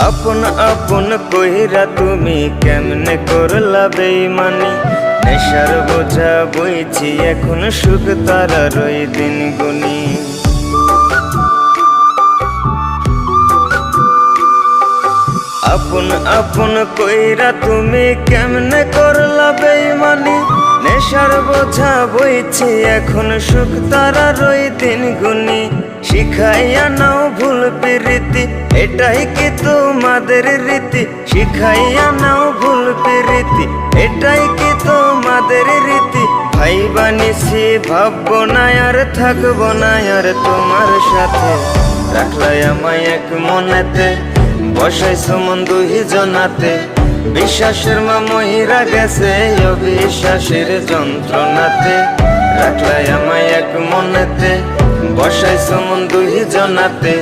আপন আপন কইরা তুমি কেমনে করলা বেইমানি। নেশার বোঝা বইছি এখন সুখ তারার ওই দিন গুনি। আপন আপন কইরা তুমি কেমনে করলা বেইমানি। নেশার বোঝা বইছি এখন সুখ তারার ওই দিন গুনি। শিখাইয়া নাও ভুল প্রীতি, এটাই কি তোমাদের রীতি? শিখাইয়া নাও ভুল প্রীতি, এটাই কি তোমাদের রীতি? ভাই বানিছি ভাববো না আর থাকবো না আর তোমার সাথে। রাখলাই আমায় এক মনেতে, বসাইছো মন দুই জনাতে। বিশ্বাসের মা মহিরা গেছে অবিশ্বাসের যন্ত্রণাতে। রাখলাই আমায় এক মনেতে, বসাইছো মন দুই জনাতে।